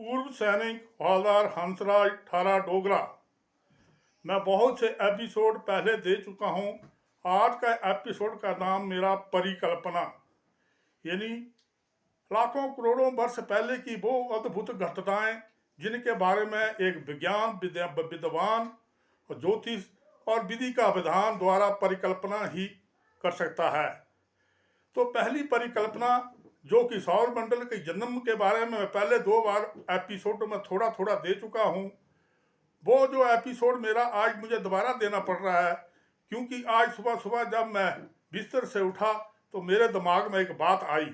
पूर्व सैनिक हवलदार हंसराज ठारा डोगरा। मैं बहुत से एपिसोड पहले दे चुका हूँ। आज का एपिसोड का नाम मेरा परिकल्पना, यानी लाखों करोड़ों वर्ष पहले की वो अद्भुत घटनाएं जिनके बारे में एक विद्वान और ज्योतिष और विधि का विधान द्वारा परिकल्पना ही कर सकता है। तो पहली परिकल्पना, जो कि सौर मंडल के जन्म के बारे में मैं पहले 2 बार एपिसोड में थोड़ा थोड़ा दे चुका हूँ। वो जो एपिसोड मेरा आज मुझे दोबारा देना पड़ रहा है, क्योंकि आज सुबह सुबह जब मैं बिस्तर से उठा तो मेरे दिमाग में एक बात आई।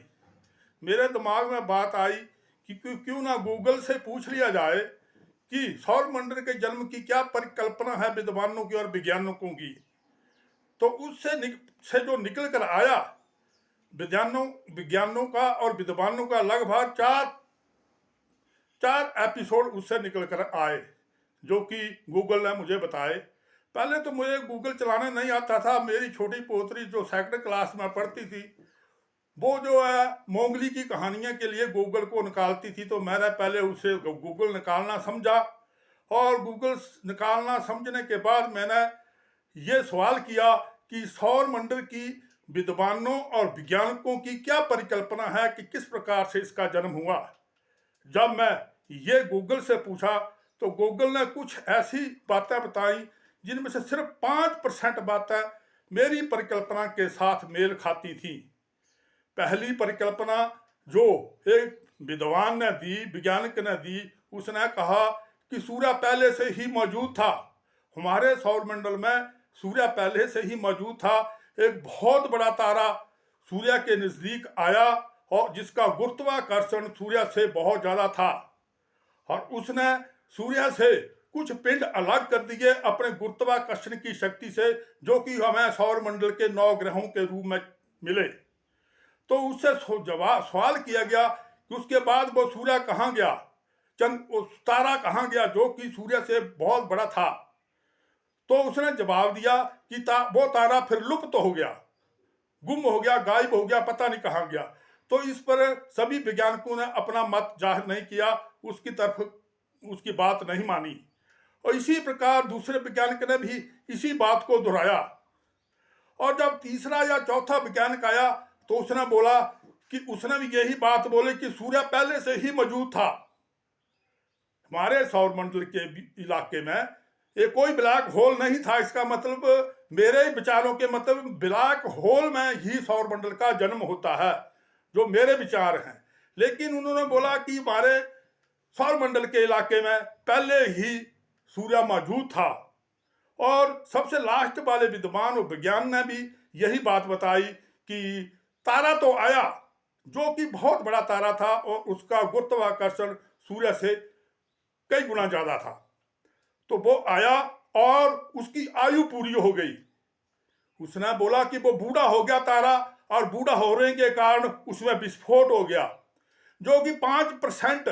कि क्यों ना गूगल से पूछ लिया जाए कि सौर मंडल के जन्म की क्या परिकल्पना है विद्वानों की और वैज्ञानिकों की। तो उससे जो निकल कर आया विज्ञानों का और विद्वानों का, लगभग चार एपिसोड उससे निकल कर आए, जो कि गूगल ने मुझे बताए। पहले तो मुझे गूगल चलाने नहीं आता था। मेरी छोटी पोतरी जो 2nd क्लास में पढ़ती थी, वो जो है मोंगली की कहानियां के लिए गूगल को निकालती थी। तो मैंने पहले उसे गूगल निकालना समझा, और गूगल निकालना समझने के बाद मैंने ये सवाल किया कि सौर मंडल की विद्वानों और वैज्ञानिकों की क्या परिकल्पना है कि किस प्रकार से इसका जन्म हुआ। जब मैं ये गूगल से पूछा तो गूगल ने कुछ ऐसी बातें बताई जिनमें से सिर्फ 5% बातें मेरी परिकल्पना के साथ मेल खाती थी। पहली परिकल्पना जो एक विद्वान ने दी, वैज्ञानिक ने दी, उसने कहा कि सूर्य पहले से ही मौजूद था। हमारे सौर मंडल में सूर्य पहले से ही मौजूद था। एक बहुत बड़ा तारा सूर्य के नजदीक आया और जिसका गुरुत्वाकर्षण सूर्य से बहुत ज्यादा था, और उसने सूर्य से कुछ पिंड अलग कर दिए अपने गुरुत्वाकर्षण की शक्ति से, जो कि हमें सौर मंडल के 9 ग्रहों के रूप में मिले। तो उससे सवाल किया गया कि उसके बाद वो सूर्य कहाँ गया, तारा कहाँ गया जो कि सूर्य से बहुत बड़ा था। तो उसने जवाब दिया कि वो तारा फिर लुप्त हो गया, गुम हो गया, गायब हो गया, पता नहीं कहाँ गया। तो इस पर सभी वैज्ञानिकों ने अपना मत जाहिर नहीं किया, उसकी तरफ उसकी बात नहीं मानी। और इसी प्रकार दूसरे वैज्ञानिक ने भी इसी बात को दोहराया। और जब तीसरा या चौथा वैज्ञानिक आया तो उसने बोला कि उसने भी यही बात बोली कि सूर्य पहले से ही मौजूद था। हमारे सौर मंडल के इलाके में ये कोई ब्लैक होल नहीं था। इसका मतलब, मेरे विचारों के मतलब, ब्लैक होल में ही सौर मंडल का जन्म होता है, जो मेरे विचार हैं। लेकिन उन्होंने बोला कि हमारे सौर मंडल के इलाके में पहले ही सूर्य मौजूद था। और सबसे लास्ट वाले विद्वान और विज्ञान ने भी यही बात बताई कि तारा तो आया, जो कि बहुत बड़ा तारा था, और उसका गुरुत्वाकर्षण सूर्य से कई गुना ज्यादा था। तो वो आया और उसकी आयु पूरी हो गई। उसने बोला कि वो बूढ़ा हो गया तारा, और बूढ़ा होने के कारण उसमें विस्फोट हो गया, जो कि 5%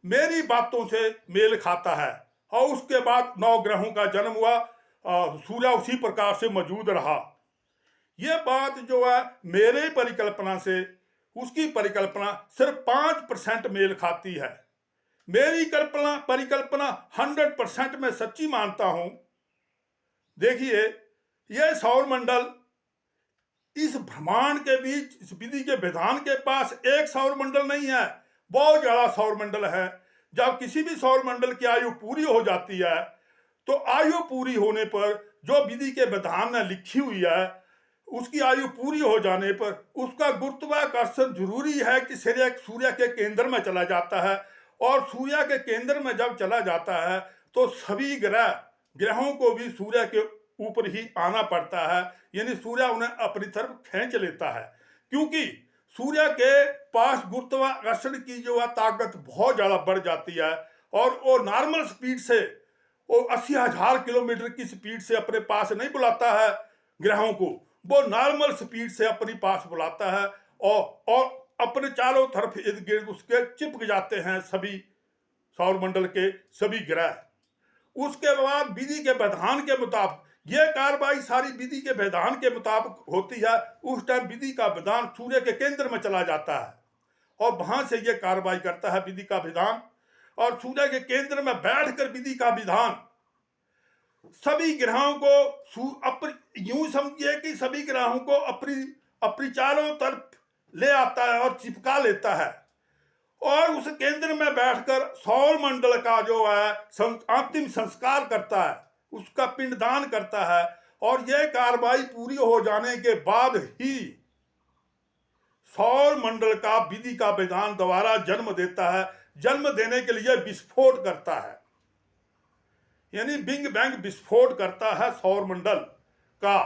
मेरी बातों से मेल खाता है। और उसके बाद 9 ग्रहों का जन्म हुआ, सूर्य उसी प्रकार से मौजूद रहा। यह बात जो है मेरे परिकल्पना से उसकी परिकल्पना सिर्फ 5% मेल खाती है। मेरी परिकल्पना 100% में सच्ची मानता हूं। देखिए, यह सौर मंडल, इस ब्रह्मांड के बीच, इस विधि के विधान के पास एक सौर मंडल नहीं है, बहुत ज्यादा सौर मंडल है। जब किसी भी सौर मंडल की आयु पूरी हो जाती है, तो आयु पूरी होने पर जो विधि के विधान में लिखी हुई है, उसकी आयु पूरी हो जाने पर उसका गुरुत्वाकर्षण जरूरी है कि सूर्य के केंद्र में चला जाता है। और सूर्य के केंद्र में जब चला जाता है तो सभी ग्रहों को भी सूर्य के ऊपर ही आना पड़ता है, यानी सूर्य उन्हें अपनी तरफ खींच लेता है। क्योंकि सूर्य के पास गुरुत्वाकर्षण की जो है ताकत बहुत ज्यादा बढ़ जाती है, और वो नॉर्मल स्पीड से, वो 80,000 किलोमीटर की स्पीड से अपने पास नहीं बुलाता है ग्रहों को, वो नॉर्मल स्पीड से अपने पास बुलाता है, और अपने चारों तरफ इर्द गिर्द उसके चिपक जाते हैं सभी सौर मंडल के सभी ग्रह। उसके बाद विधि के विधान के मुताबिक यह कार्रवाई सारी विधि के विधान के मुताबिक होती है। उस टाइम विधि का विधान सूर्य के केंद्र में चला जाता है, और वहां से ये कार्रवाई करता है विधि का विधान। और सूर्य के केंद्र में बैठकर विधि का विधान सभी ग्रहों को यूं समझिए कि सभी ग्रहों को अपनी अपनी चारों तरफ ले आता है और चिपका लेता है, और उस केंद्र में बैठकर सौर मंडल का जो है अंतिम संस्कार करता है, उसका पिंडदान करता है। और यह कार्रवाई पूरी हो जाने के बाद ही सौर मंडल का विधि का विधान दोबारा जन्म देता है। जन्म देने के लिए विस्फोट करता है, यानी बिग बैंग विस्फोट करता है सौर मंडल का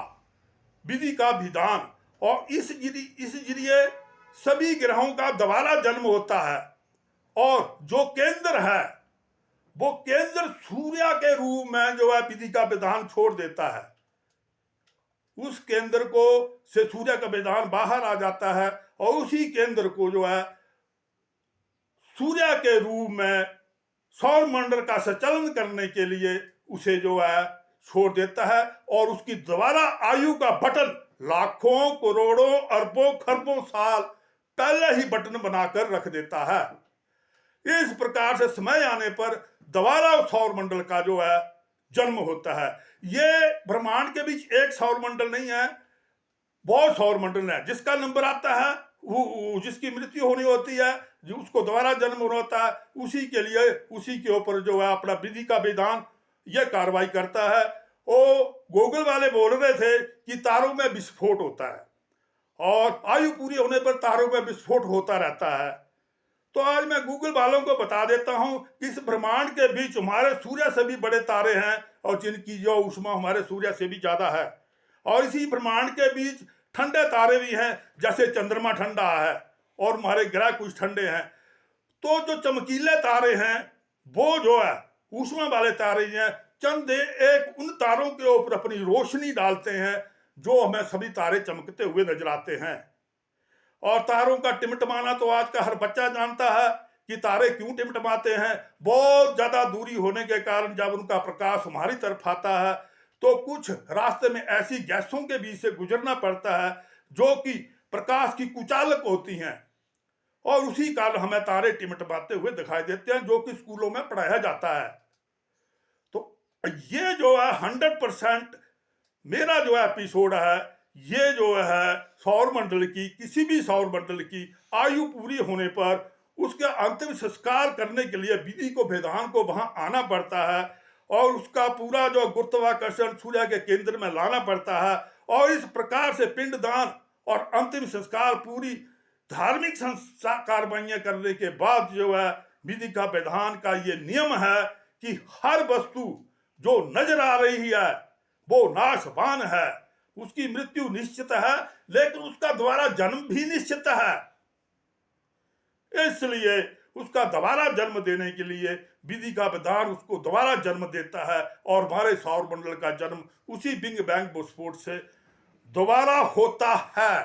विधि का विधान। और इस जरिए सभी ग्रहों का दोबारा जन्म होता है। और जो केंद्र है वो केंद्र सूर्य के रूप में जो है विधि का विधान छोड़ देता है। उस केंद्र को से सूर्य का विधान बाहर आ जाता है और उसी केंद्र को जो है सूर्य के रूप में सौर मंडल का संचालन करने के लिए उसे जो है छोड़ देता है। और उसकी दोबारा आयु का बटन लाखों करोड़ों अरबों खरबों साल पहले ही बटन बनाकर रख देता है। इस प्रकार से समय आने पर दोबारा सौर मंडल का जो है जन्म होता है। ये ब्रह्मांड के बीच एक सौर मंडल नहीं है, बहुत सौर मंडल है। जिसका नंबर आता है वो जिसकी मृत्यु होनी होती है, जो उसको दोबारा जन्म होता है, उसी के लिए उसी के ऊपर जो है अपना विधि का विधान यह कार्रवाई करता है। वो गूगल वाले बोल रहे थे कि तारों में विस्फोट होता है और आयु पूरी होने पर तारों में विस्फोट होता रहता है। तो आज मैं गूगल वालों को बता देता हूं कि इस ब्रह्मांड के बीच हमारे सूर्य से भी बड़े तारे हैं और जिनकी जो ऊष्मा हमारे सूर्य से भी ज्यादा है। और इसी ब्रह्मांड के बीच ठंडे तारे भी हैं, जैसे चंद्रमा ठंडा है और हमारे ग्रह कुछ ठंडे हैं। तो जो चमकीले तारे हैं वो जो है ऊष्मा वाले तारे हैं। चंद एक उन तारों के ऊपर अपनी रोशनी डालते हैं जो हमें सभी तारे चमकते हुए नजर आते हैं। और तारों का टिमटमाना तो आज का हर बच्चा जानता है कि तारे क्यों टिमटमाते हैं। बहुत ज्यादा दूरी होने के कारण जब उनका प्रकाश हमारी तरफ आता है तो कुछ रास्ते में ऐसी गैसों के बीच से गुजरना पड़ता है जो कि प्रकाश की कुचालक होती हैं, और उसी कारण हमें तारे टिमटमाते हुए दिखाई देते हैं, जो कि स्कूलों में पढ़ाया जाता है। तो ये जो है 100% मेरा जो एपिसोड है, ये जो है सौर मंडल की किसी भी सौर मंडल की आयु पूरी होने पर उसके अंतिम संस्कार करने के लिए विधि को विधान को वहां आना पड़ता है और उसका पूरा जो गुरुत्वाकर्षण सूर्य के केंद्र में लाना पड़ता है। और इस प्रकार से पिंडदान और अंतिम संस्कार पूरी धार्मिक संस्कार कार्रवाइयां करने के बाद जो है विधि का विधान का ये नियम है कि हर वस्तु जो नजर आ रही है वो नाशवान है, उसकी मृत्यु निश्चित है, लेकिन उसका दोबारा जन्म भी निश्चित है। इसलिए उसका दोबारा जन्म देने के लिए विधि का विधान उसको दोबारा जन्म देता है और हमारे सौर मंडल का जन्म उसी बिग बैंग विस्फोट से दोबारा होता है।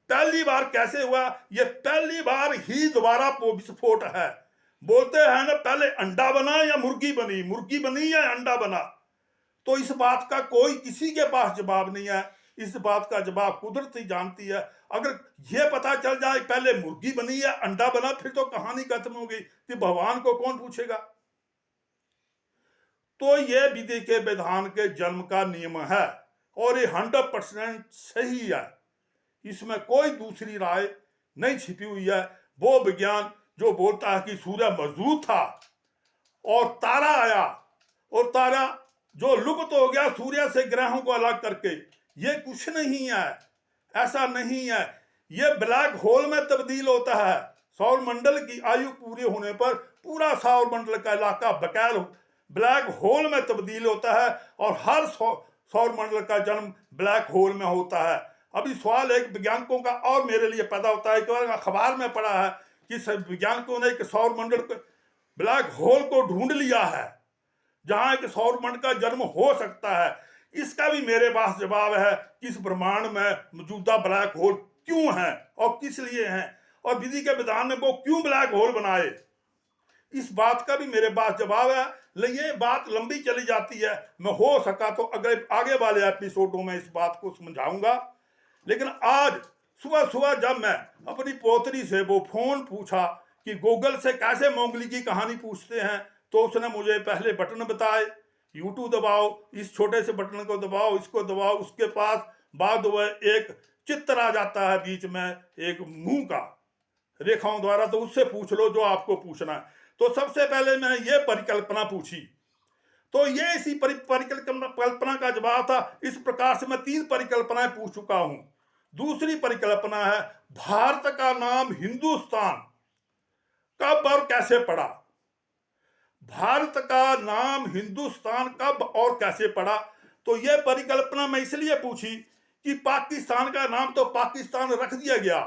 पहली बार कैसे हुआ? ये पहली बार ही दोबारा विस्फोट है। बोलते हैं ना, पहले अंडा बना या मुर्गी बनी, मुर्गी बनी या अंडा बना। तो इस बात का कोई किसी के पास जवाब नहीं है। इस बात का जवाब कुदरत ही जानती है। अगर यह पता चल जाए पहले मुर्गी बनी या अंडा बना, फिर तो कहानी खत्म होगी कि भगवान को कौन पूछेगा। तो यह विधि के विधान के जन्म का नियम है और ये 100% सही है। इसमें कोई दूसरी राय नहीं छिपी हुई है। वो विज्ञान जो बोलता है कि सूर्य मौजूद था और तारा आया और तारा जो लुप्त हो गया सूर्य से ग्रहों को अलग करके, ये कुछ नहीं है, ऐसा नहीं है। ये ब्लैक होल में तब्दील होता है। सौर मंडल की आयु पूरी होने पर पूरा सौर मंडल का इलाका बकैल ब्लैक होल में तब्दील होता है और हर सौर मंडल का जन्म ब्लैक होल में होता है। अभी सवाल एक वैज्ञानिकों का और मेरे लिए पैदा होता है कि अखबार में पढ़ा है कि वैज्ञानिकों ने एक सौर मंडल को ब्लैक होल को ढूंढ लिया है जहां एक सौर मंडल का जन्म हो सकता है। इसका भी मेरे पास जवाब है कि इस ब्रह्मांड में मौजूदा ब्लैक होल क्यों है और किस लिए हैं और विधि के विधान ने वो क्यों ब्लैक होल बनाए, इस बात का भी मेरे पास जवाब है। लेकिन ये बात लंबी चली जाती है। मैं हो सका तो अगर आगे वाले एपिसोडों में इस बात को समझाऊंगा। लेकिन आज सुबह सुबह जब मैं अपनी पोतरी से वो फोन पूछा कि गूगल से कैसे मोंगली की कहानी पूछते हैं, तो उसने मुझे पहले बटन बताए, यूट्यूब दबाओ, इस छोटे से बटन को दबाओ, इसको दबाओ, उसके पास बाद में एक चित्र आ जाता है बीच में एक मुंह का रेखाओं द्वारा, तो उससे पूछ लो जो आपको पूछना है। तो सबसे पहले मैं ये परिकल्पना पूछी, तो ये इसी परिकल्पना का जवाब था। इस प्रकार से मैं 3 परिकल्पनाएं पूछ चुका हूं। दूसरी परिकल्पना है भारत का नाम हिंदुस्तान कब और कैसे पड़ा। भारत का नाम हिंदुस्तान कब और कैसे पड़ा, तो यह परिकल्पना मैं इसलिए पूछी कि पाकिस्तान का नाम तो पाकिस्तान रख दिया गया,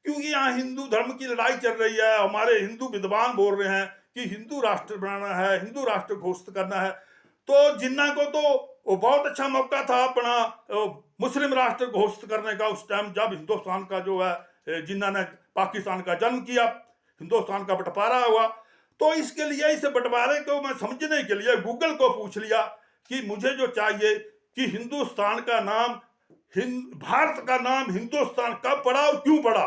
क्योंकि यहाँ हिंदू धर्म की लड़ाई चल रही है। हमारे हिंदू विद्वान बोल रहे हैं कि हिंदू राष्ट्र बनाना है, हिंदू राष्ट्र घोषित करना है। तो जिन्ना को तो वो बहुत अच्छा मौका था अपना मुस्लिम राष्ट्र घोषित करने का, उस टाइम जब हिंदुस्तान का जो है जिन्ना ने पाकिस्तान का जन्म किया, हिंदुस्तान का बंटवारा हुआ। तो इसके लिए, इस बंटवारे को मैं समझने के लिए गूगल को पूछ लिया कि मुझे जो चाहिए कि हिंदुस्तान का नाम भारत का नाम हिंदुस्तान कब पड़ा और क्यों पड़ा।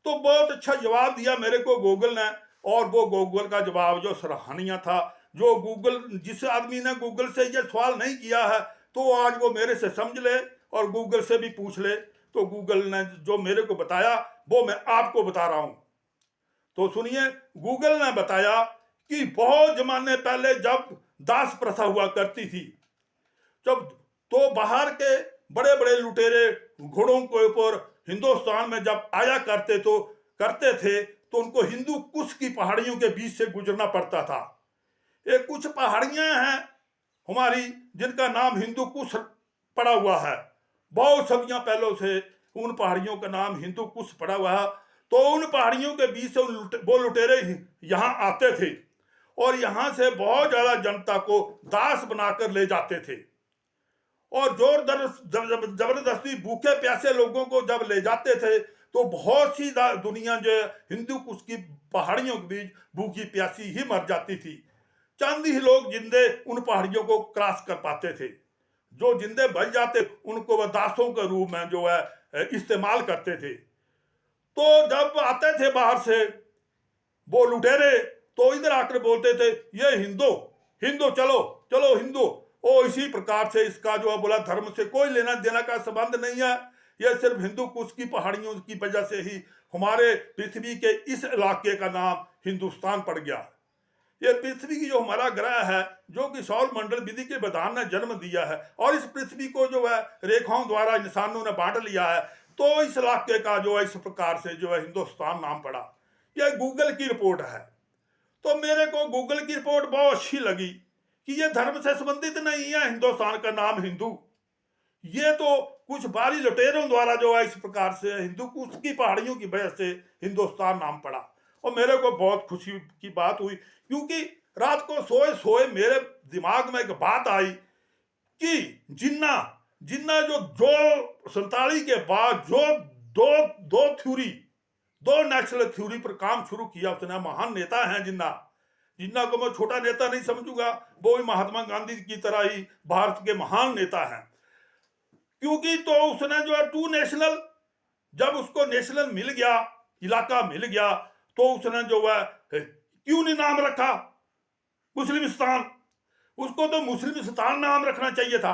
तो बहुत अच्छा जवाब दिया मेरे को गूगल ने, और वो गूगल का जवाब जो सराहनीय था, जो गूगल, जिस आदमी ने गूगल से ये सवाल नहीं किया है तो आज वो मेरे से समझ ले और गूगल से भी पूछ ले। तो गूगल ने जो मेरे को बताया वो मैं आपको बता रहा हूं। तो सुनिए, गूगल ने बताया कि बहुत जमाने पहले जब दास प्रथा हुआ करती थी, जब तो बाहर के बड़े बड़े लुटेरे घोड़ों के ऊपर हिंदुस्तान में जब आया करते थे तो उनको हिंदू कुश की पहाड़ियों के बीच से गुजरना पड़ता था। ये कुछ पहाड़ियां हैं हमारी जिनका नाम हिंदू कुश पड़ा हुआ है। बहुत सदियां पहले से उन पहाड़ियों का नाम हिंदू कुश पड़ा हुआ है। तो उन पहाड़ियों के बीच से वो लुटेरे यहाँ आते थे और यहाँ से बहुत ज्यादा जनता को दास बनाकर ले जाते थे, और जोर जबरदस्ती भूखे प्यासे लोगों को जब ले जाते थे तो बहुत सी दुनिया जो हिंदू कुश की पहाड़ियों के बीच भूखी प्यासी ही मर जाती थी। चंद ही लोग जिंदे उन पहाड़ियों को क्रॉस कर पाते थे। जो जिंदे बच जाते उनको वह दासों के रूप में जो है इस्तेमाल करते थे। तो जब आते थे बाहर से वो लुटेरे तो इधर आकर बोलते थे ये हिंदू हिंदू चलो चलो हिंदू। ओ इसी प्रकार से इसका जो है बोला धर्म से कोई लेना देना का संबंध नहीं है, यह सिर्फ हिंदू कुश की पहाड़ियों की वजह से ही हमारे पृथ्वी के इस इलाके का नाम हिंदुस्तान पड़ गया। ये पृथ्वी की जो हमारा ग्रह है, जो कि सौर मंडल विधि के विधान ने जन्म दिया है, और इस पृथ्वी को जो है रेखाओं द्वारा इंसानों ने बांट लिया है, तो इस इलाके का जो है इस प्रकार से जो है हिंदुस्तान नाम पड़ा। यह गूगल की रिपोर्ट है। तो मेरे को गूगल की रिपोर्ट बहुत अच्छी लगी कि यह धर्म से संबंधित नहीं है हिंदुस्तान का नाम हिंदू, ये तो कुछ बारी लुटेरों द्वारा जो है इस प्रकार से हिंदू कुश की पहाड़ियों की वजह से हिंदुस्तान नाम पड़ा। और मेरे को बहुत खुशी की बात हुई, क्योंकि रात को सोए सोए मेरे दिमाग में एक बात आई कि जिन्ना जिन्ना जो 47 के बाद जो दो थ्योरी, दो नेशनल थ्योरी पर काम शुरू किया, उसने महान नेता हैं जिन्ना को मैं छोटा नेता नहीं समझूंगा, वो भी महात्मा गांधी की तरह ही भारत के महान नेता हैं। क्योंकि तो उसने जो है 2 नेशनल, जब उसको नेशनल मिल गया, इलाका मिल गया, तो उसने जो है क्यों नहीं नाम रखा मुस्लिमिस्तान। उसको तो मुस्लिमिस्तान नाम रखना चाहिए था,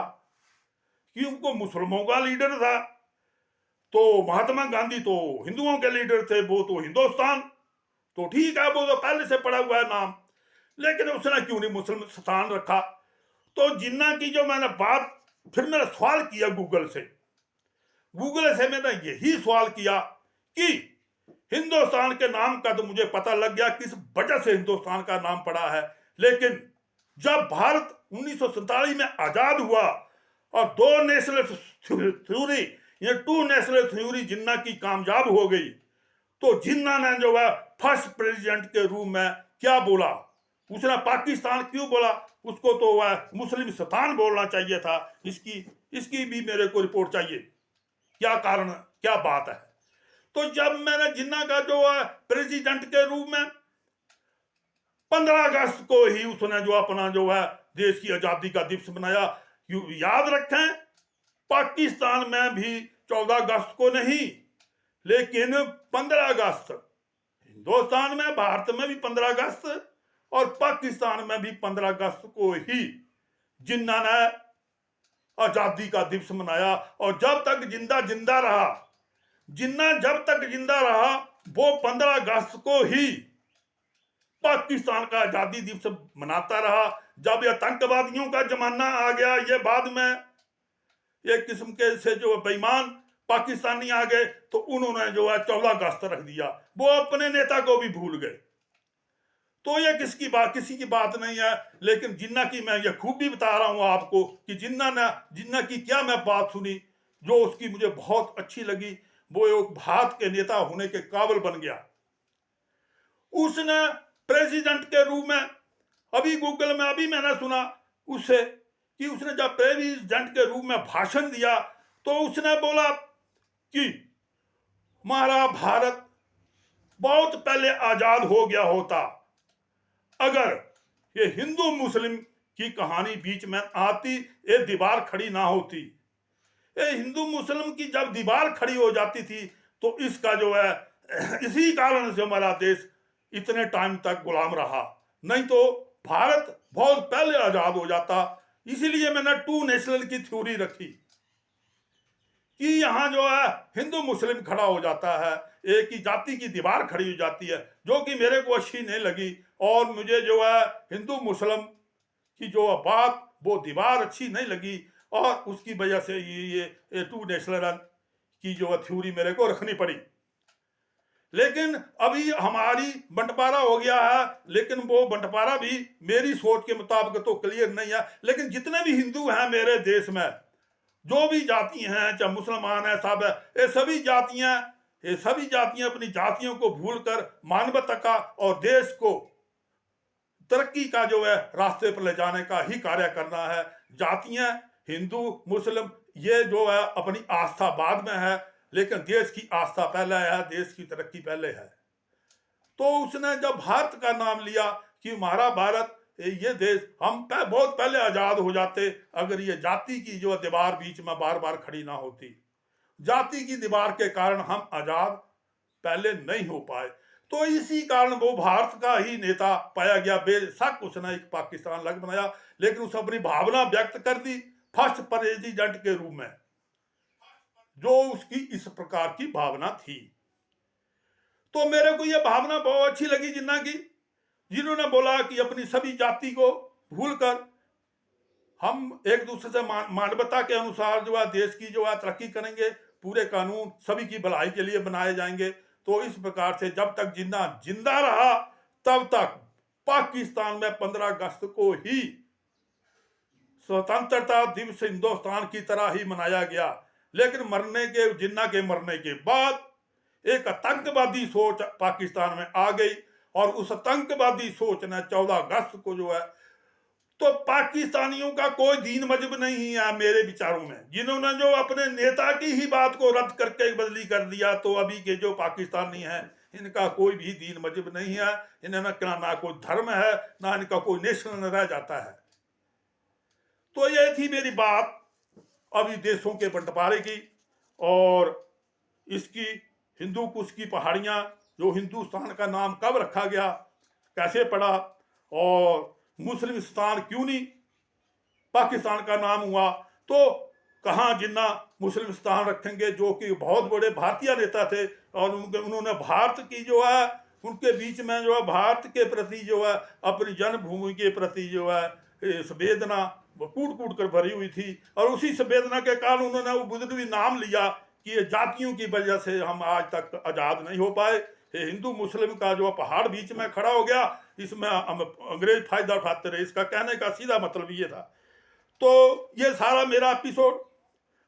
क्योंकि उनको मुसलमानों का लीडर था। तो महात्मा गांधी तो हिंदुओं के लीडर थे, वो तो हिंदुस्तान, तो ठीक है, वो तो पहले से पड़ा हुआ है नाम, लेकिन उसने क्यों नहीं मुस्लिमिस्तान रखा। तो जिन्ना की जो मैंने बात, फिर मैंने सवाल किया गूगल से मैंने यही सवाल किया कि हिंदुस्तान के नाम का तो मुझे पता लग गया किस वजह से हिंदुस्तान का नाम पड़ा है, लेकिन जब भारत 1947 में आजाद हुआ और 2 नेशनल थ्योरी, ये 2 नेशनल थ्योरी जिन्ना की कामयाब हो गई, तो जिन्ना ने जो है फर्स्ट प्रेसिडेंट के रूप में क्या बोला, उसने पाकिस्तान क्यों बोला, उसको तो वह मुस्लिमिस्तान बोलना चाहिए था। इसकी भी मेरे को रिपोर्ट चाहिए, क्या कारण, क्या बात है। तो जब मैंने जिन्ना का जो है प्रेसिडेंट के रूप में 15 अगस्त को ही उसने जो अपना जो है देश की आजादी का दिवस मनाया। याद रखें, पाकिस्तान में भी 14 अगस्त को नहीं, लेकिन 15 अगस्त हिंदुस्तान में, भारत में भी 15 अगस्त और पाकिस्तान में भी 15 अगस्त को ही जिन्ना ने आजादी का दिवस मनाया। और जब तक जिंदा रहा, जिन्ना जब तक जिंदा रहा, वो 15 अगस्त को ही पाकिस्तान का आजादी दिवस मनाता रहा। जब ये आतंकवादियों का जमाना आ गया, ये बाद में एक किस्म के से जो बेईमान पाकिस्तानी आ गए, तो उन्होंने जो है 14 अगस्त रख दिया, वो अपने नेता को भी भूल गए। तो ये किसी की बात नहीं है, लेकिन जिन्ना की मैं ये खूबी बता रहा हूं आपको कि जिन्ना की क्या मैं बात सुनी जो उसकी मुझे बहुत अच्छी लगी। वो एक भारत के नेता होने के काबिल बन गया। उसने प्रेसिडेंट के रूप में, अभी गूगल में अभी मैंने सुना उससे कि उसने जब प्रेसिडेंट के रूप में भाषण दिया तो उसने बोला कि हमारा भारत बहुत पहले आजाद हो गया होता अगर ये हिंदू मुस्लिम की कहानी बीच में आती, ये दीवार खड़ी ना होती। ये हिंदू मुस्लिम की जब दीवार खड़ी हो जाती थी तो इसका जो है इसी कारण से हमारा देश इतने टाइम तक गुलाम रहा, नहीं तो भारत बहुत पहले आजाद हो जाता। इसीलिए मैंने 2 नेशनल की थ्योरी रखी कि यहां जो है हिंदू मुस्लिम खड़ा हो जाता है, एक ही जाति की दीवार खड़ी हो जाती है, जो कि मेरे को अच्छी नहीं लगी। और मुझे जो है हिंदू मुस्लिम की जो बात, वो दीवार अच्छी नहीं लगी, और उसकी वजह से ये 2 नेशनल की जो थ्योरी मेरे को रखनी पड़ी। लेकिन अभी हमारी बंटवारा हो गया है, लेकिन वो बंटवारा भी मेरी सोच के मुताबिक तो क्लियर नहीं है। लेकिन जितने भी हिंदू हैं मेरे देश में, जो भी जाति हैं, चाहे मुसलमान है, सब है, ये सभी जातियां अपनी जातियों को भूलकर मानवता का और देश को तरक्की का जो है रास्ते पर ले जाने का ही कार्य करना है। जातियां हिंदू मुस्लिम ये जो है अपनी आस्था बाद में है, लेकिन देश की आस्था पहले है, देश की तरक्की पहले है। तो उसने जब भारत का नाम लिया कि हमारा भारत, ये देश, हम बहुत पहले आजाद हो जाते अगर ये जाति की जो दीवार बीच में बार बार खड़ी ना होती। जाति की दीवार के कारण हम आजाद पहले नहीं हो पाए। तो इसी कारण वो भारत का ही नेता पाया गया। बेशक उसने एक पाकिस्तान अलग बनाया, लेकिन उसने अपनी भावना व्यक्त कर दी फर्स्ट प्रेसिडेंट के रूप में, जो उसकी इस प्रकार की भावना थी। तो मेरे को यह भावना बहुत अच्छी लगी जिन्ना की, जिन्होंने बोला कि अपनी सभी जाति को भूलकर हम एक दूसरे से मानवता के अनुसार जो है देश की जो है तरक्की करेंगे, पूरे कानून सभी की भलाई के लिए बनाए जाएंगे। तो इस प्रकार से जब तक जिन्ना जिंदा रहा तब तक पाकिस्तान में 15 अगस्त को ही स्वतंत्रता दिवस हिंदुस्तान की तरह ही मनाया गया। लेकिन जिन्ना के मरने के बाद एक आतंकवादी सोच पाकिस्तान में आ गई, और उस आतंकवादी सोच ने 14 अगस्त को जो है, तो पाकिस्तानियों का कोई दीन मजहब नहीं है मेरे विचारों में, जिन्होंने जो अपने नेता की ही बात को रद्द करके बदली कर दिया। तो अभी के जो पाकिस्तानी हैं, इनका कोई भी दीन मजहब नहीं है, इन्हें ना कोई धर्म है, ना इनका कोई नेशन रह जाता है। तो ये थी मेरी बात अभी देशों के बंटवारे की, और इसकी हिंदू कुश की पहाड़ियां, जो हिंदुस्तान का नाम कब रखा गया, कैसे पड़ा, और मुस्लिमिस्तान क्यों नहीं पाकिस्तान का नाम हुआ। तो कहाँ जिन्ना मुस्लिमिस्तान रखेंगे, जो कि बहुत बड़े भारतीय नेता थे, और उन्होंने भारत की जो है, उनके बीच में जो है भारत के प्रति जो है, अपनी जन्मभूमि के प्रति जो है संवेदना कूट कूट कर भरी हुई थी। और उसी संवेदना के कारण उन्होंने वो बुजुर्ग नाम लिया कि ये जातियों की वजह से हम आज तक आजाद नहीं हो पाए। हिंदू मुस्लिम का जो पहाड़ बीच में खड़ा हो गया, इसमें हम अंग्रेज फायदा उठाते रहे। इसका कहने का सीधा मतलब ये था। तो ये सारा मेरा एपिसोड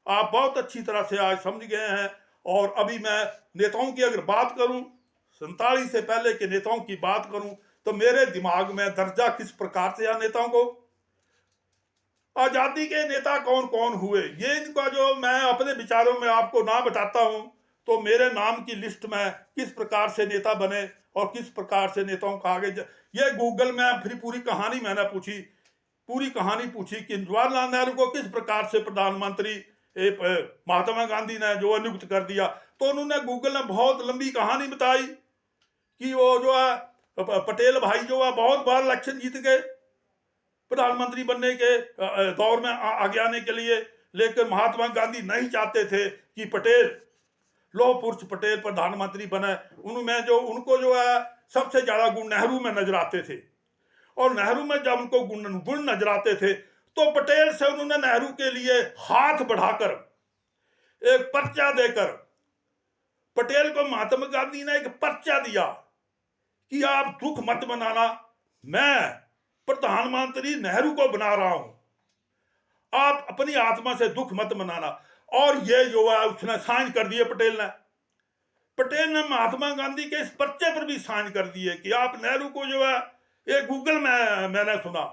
आप बहुत अच्छी तरह से आज समझ गए हैं। और अभी मैं नेताओं की अगर बात करूं, 47 से पहले के नेताओं की बात करूं, तो मेरे दिमाग में दर्जा किस प्रकार से है नेताओं को, आजादी के नेता कौन कौन हुए, ये इनका जो मैं अपने विचारों में आपको ना बताता हूं, तो मेरे नाम की लिस्ट में किस प्रकार से नेता बने और किस प्रकार से नेताओं का आगे ये गूगल में फिर पूरी कहानी मैंने पूछी कि जवाहरलाल नेहरू को किस प्रकार से प्रधानमंत्री महात्मा गांधी ने जो नियुक्त कर दिया। तो उन्होंने गूगल ने बहुत लंबी कहानी बताई कि वो जो है पटेल भाई जो है बहुत बार इलेक्शन जीत गए प्रधानमंत्री बनने के दौर में आगे आने के लिए, लेकिन महात्मा गांधी नहीं चाहते थे कि पटेल, लौह पुरुष पटेल प्रधानमंत्री बने। उनमें जो उनको जो है सबसे ज्यादा गुण नेहरू में नजर आते थे, और नेहरू में जब उनको गुण नजर आते थे तो पटेल से उन्होंने नेहरू के लिए हाथ बढ़ाकर एक पर्चा देकर, पटेल को महात्मा गांधी ने एक पर्चा दिया कि आप दुख मत मनाना, मैं प्रधानमंत्री नेहरू को बना रहा हूं, आप अपनी आत्मा से दुख मत मनाना। और ये जो है उसने साइन कर दिए पटेल ने महात्मा गांधी के इस पर्चे पर भी साइन कर दिए कि आप नेहरू को जो है, ये गूगल में मैंने सुना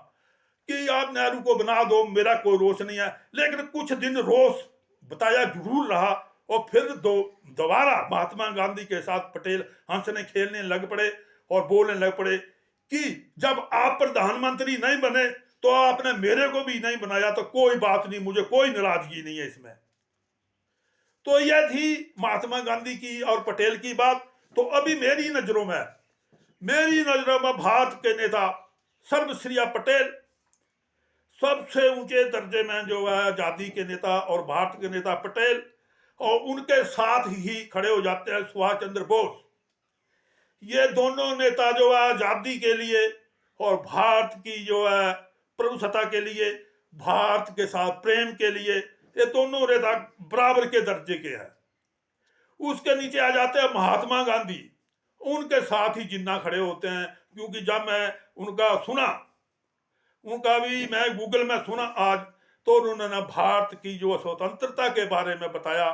कि आप नेहरू को बना दो, मेरा कोई रोष नहीं है। लेकिन कुछ दिन रोष बताया जरूर रहा, और फिर दोबारा महात्मा गांधी के साथ पटेल हंसने खेलने लग पड़े और बोलने लग पड़े कि जब आप प्रधानमंत्री नहीं बने तो आपने मेरे को भी नहीं बनाया, तो कोई बात नहीं, मुझे कोई नाराजगी नहीं है इसमें। तो यह थी महात्मा गांधी की और पटेल की बात। तो अभी मेरी नजरों में भारत के नेता सर्वश्रेय पटेल सबसे ऊंचे दर्जे में जो है आजादी के नेता, और भारत के नेता पटेल, और उनके साथ ही खड़े हो जाते हैं सुभाष चंद्र बोस। ये दोनों नेता जो है आजादी के लिए और भारत की जो है प्रभुसत्ता के लिए, भारत के साथ प्रेम के लिए, ये दोनों नेता बराबर के दर्जे के हैं। उसके नीचे आ जाते हैं महात्मा गांधी, उनके साथ ही जिन्ना खड़े होते हैं। क्योंकि जब मैं उनका सुना, उनका भी मैं गूगल में सुना आज, तो उन्होंने भारत की जो स्वतंत्रता के बारे में बताया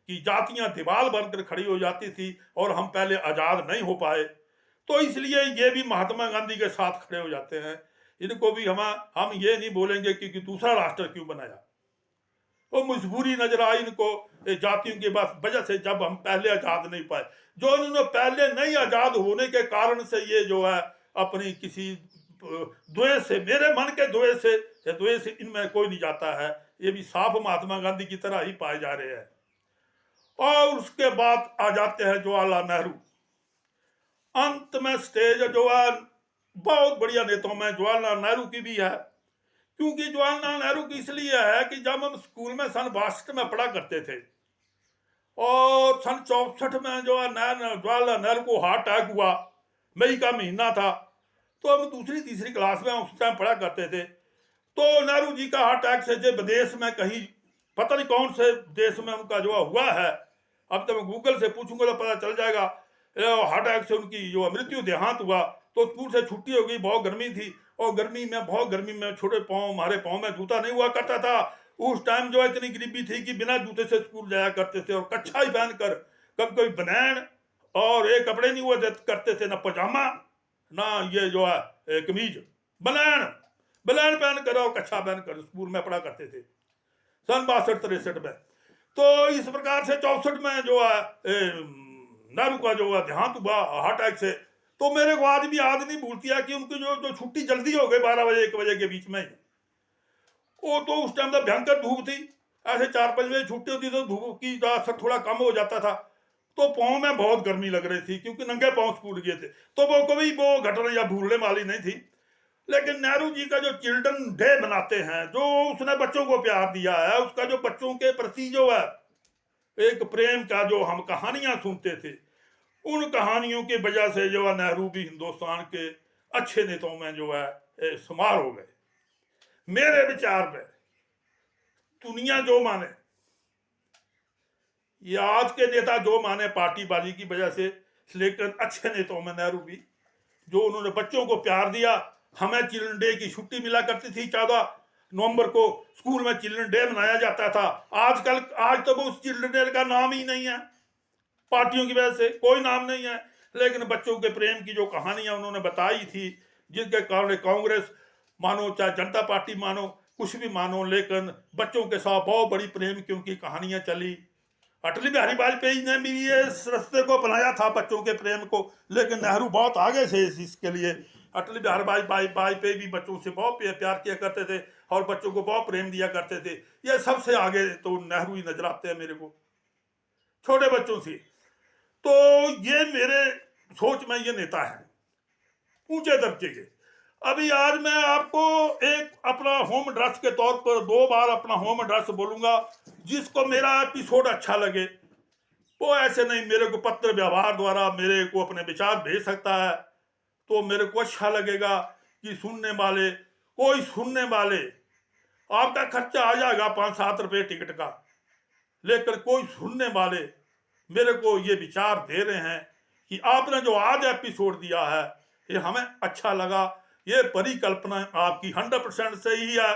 कि जातियां दीवार बनकर खड़ी हो जाती थी और हम पहले आजाद नहीं हो पाए, तो इसलिए ये भी महात्मा गांधी के साथ खड़े हो जाते हैं। इनको भी हम ये नहीं बोलेंगे कि दूसरा राष्ट्र क्यों बनाया, वो मजबूरी नजर आई इनको जातियों की वजह से, जब हम पहले आजाद नहीं पाए। जो इन्होंने पहले नहीं आजाद होने के कारण से ये जो है अपनी किसी द्वेष से, मेरे मन के द्वेष से इनमें कोई नहीं जाता है, ये भी साफ महात्मा गांधी की तरह ही पाए जा रहे हैं। और उसके बाद आ जाते हैं जवाहरलाल नेहरू। अंत में स्टेज जो है बहुत बढ़िया नेताओं में जवाहरलाल नेहरू की भी है। क्योंकि जवाहरलाल नेहरू की इसलिए है कि जब हम स्कूल में सन 62 में पढ़ा करते थे, और सन 64 में जो है जवाहरलाल नेहरू को हार्ट अटैक हुआ, मई का महीना था, तो हम दूसरी तीसरी क्लास में उस टाइम पढ़ा करते थे। तो नेहरू जी का हार्ट अटैक से जो विदेश में कहीं पता नहीं कौन से देश में उनका जो हुआ है, अब तो मैं गूगल से पूछूंगा तो पता चल जाएगा। हार्ट अटैक से उनकी जो मृत्यु देहांत हुआ, तो स्कूल से छुट्टी हो गई, बहुत गर्मी थी, और बहुत गर्मी में छोटे पाँव, हमारे पाँव में जूता नहीं हुआ करता था। उस टाइम जो इतनी गरीबी थी कि बिना जूते से स्कूल जाया करते थे, और कच्छा ही पहनकर, कभी कभी बनैन, और एक कपड़े नहीं हुआ करते थे, ना पजामा ना ये जो है कमीज, बनैन पहनकर और कच्छा पहनकर स्कूल में पढ़ा करते थे सन 62-63 में। तो इस प्रकार से 64 में जो है नेहरू का जो है देहांत हुआ हार्ट अटैक से। तो मेरे को आज भी याद नहीं भूलती है कि उनकी जो छुट्टी जल्दी हो गई 12 बजे 1 बजे के बीच में, वो तो उस टाइम तो भयंकर धूप थी, ऐसे 4-5 बजे छुट्टी होती तो धूप की असर थोड़ा कम हो जाता था, तो पाँव में बहुत गर्मी लग रही थी क्योंकि नंगे पाँव स्कूल गए थे। तो वो कभी वो घटना या भूलने वाली नहीं थी। लेकिन नेहरू जी का जो चिल्ड्रन डे बनाते हैं, जो उसने बच्चों को प्यार दिया है, उसका जो बच्चों के प्रति जो है एक प्रेम का जो हम कहानियां सुनते थे, उन कहानियों की वजह से जो है नेहरू भी हिंदुस्तान के अच्छे नेताओं में जो है शुमार हो गए। मेरे विचार में दुनिया जो माने, ये आज के नेता जो माने पार्टीबाजी की वजह से, लेकिन अच्छे नेताओं में नेहरू भी, जो उन्होंने बच्चों को प्यार दिया। हमें चिल्ड्रन डे की छुट्टी मिला करती थी, 14 नवंबर को स्कूल में चिल्ड्रन डे मनाया जाता था। आज तो वो उस चिल्ड्रन डे का नाम ही नहीं है, पार्टियों की वजह से कोई नाम नहीं है। लेकिन बच्चों के प्रेम की जो कहानियां उन्होंने बताई थी, जिनके कारण कांग्रेस मानो चाहे जनता पार्टी मानो, कुछ भी मानो, लेकिन बच्चों के साथ बहुत बड़ी प्रेम की उनकी कहानियां चली। अटल बिहारी वाजपेयी ने भी ये रास्ते को अपनाया था बच्चों के प्रेम को, लेकिन नेहरू बहुत आगे से इसके लिए। अटल बिहारी वाजपेयी भी बच्चों से बहुत प्यार किया करते थे और बच्चों को बहुत प्रेम दिया करते थे। ये सबसे आगे तो नेहरू ही नजर आते हैं मेरे को। छोटे बच्चों से। तो ये मेरे सोच में ये नेता है ऊंचे दर्जे के। अभी आज मैं आपको एक अपना होम एड्रेस के तौर पर 2 बार अपना होम एड्रेस बोलूंगा। जिसको मेरा एपिसोड अच्छा लगे वो ऐसे नहीं मेरे को पत्र व्यवहार द्वारा मेरे को अपने विचार भेज सकता है, तो मेरे को अच्छा लगेगा कि सुनने वाले, कोई सुनने वाले, आपका खर्चा आ जाएगा 5-7 रुपये टिकट का, लेकिन कोई सुनने वाले मेरे को ये विचार दे रहे हैं कि आपने जो आज एपिसोड दिया है ये हमें अच्छा लगा, ये परिकल्पना आपकी 100% सही है।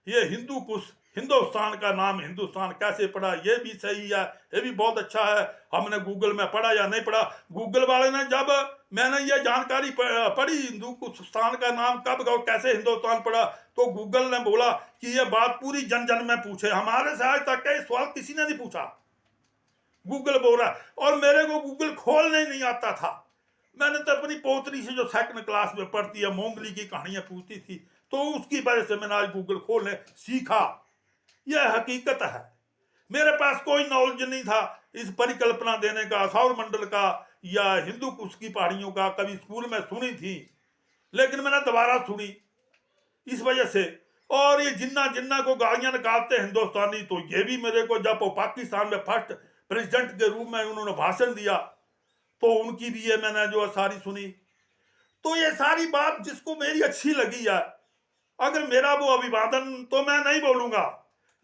ये हिंदू कुछ हिंदुस्तान का नाम हिंदुस्तान कैसे पड़ा ये भी सही है, ये भी बहुत अच्छा है। हमने गूगल में पढ़ा या नहीं पढ़ा, गूगल वाले ने जब मैंने ये जानकारी पढ़ी हिंदू कुस्तान का नाम कब और कैसे हिंदुस्तान पड़ा, तो गूगल ने बोला कि ये बात पूरी जन जन में पूछे, हमारे से आज तक का सवाल किसी ने नहीं पूछा, गूगल बोल रहा। और मेरे को गूगल खोलने नहीं आता था। मैंने तो अपनी पोतरी से जो 2nd क्लास में पढ़ती है मोंगली की कहानियां पूछती थी, तो उसकी वजह से मैंने आज गूगल खोलने सीखा। यह हकीकत है, मेरे पास कोई नॉलेज नहीं था इस परिकल्पना देने का, सौर मंडल का या हिंदू कुश की पहाड़ियों का। कभी स्कूल में सुनी थी लेकिन मैंने दोबारा सुनी इस वजह से। और ये जिन्ना जिन्ना को गालियां निकालते हैं हिंदुस्तानी, तो ये भी मेरे को जब वो पाकिस्तान में फर्स्ट प्रेसिडेंट के रूप में उन्होंने भाषण दिया तो उनकी भी ये मैंने जो सारी सुनी। तो ये सारी बात जिसको मेरी अच्छी लगी है, अगर मेरा वो अभिवादन तो मैं नहीं बोलूंगा,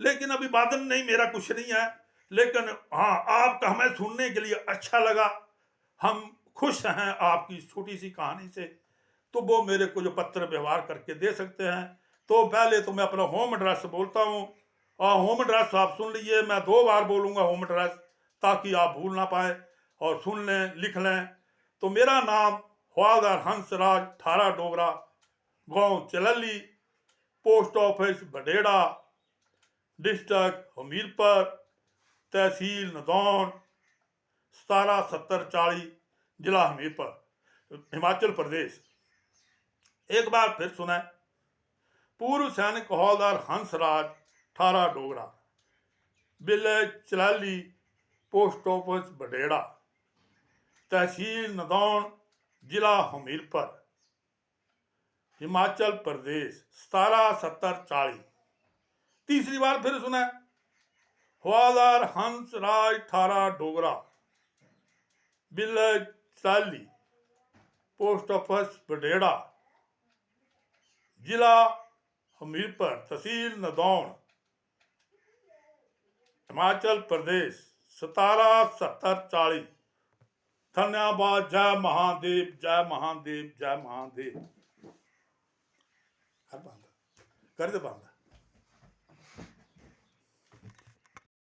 लेकिन अभिवादन नहीं मेरा कुछ नहीं है, लेकिन हाँ आपका हमें सुनने के लिए अच्छा लगा, हम खुश हैं आपकी छोटी सी कहानी से, तो वो मेरे को जो पत्र व्यवहार करके दे सकते हैं। तो पहले तो मैं अपना होम एड्रेस बोलता हूँ, और होम एड्रेस आप सुन लीजिए, मैं 2 बार बोलूँगा होम एड्रेस ताकि आप भूल ना पाए और सुन लें, लिख लें। तो मेरा नाम हवालदार हंसराज, ठारा डोगरा, गांव चलली, पोस्ट ऑफिस बडेड़ा, डिस्ट्रिक्ट हमीरपुर, तहसील नदौन, 177040, जिला हमीरपुर, हिमाचल प्रदेश। एक बार फिर सुना, पूर्व सैनिक हवलदार Hansraj, Thara Dogra, village Chalali, post office Badera, तहसील नदौन, जिला हमीरपुर, हिमाचल प्रदेश, 177040। तीसरी बार फिर सुना, हवलदार Hansraj, Thara Dogra, village Chalali, post office Badera, जिला हमीरपुर, तहसील नदौन, हिमाचल प्रदेश, 177040। धन्यवाद। जय महादेव, जय महादेव, जय महादेव। कर दे बंद।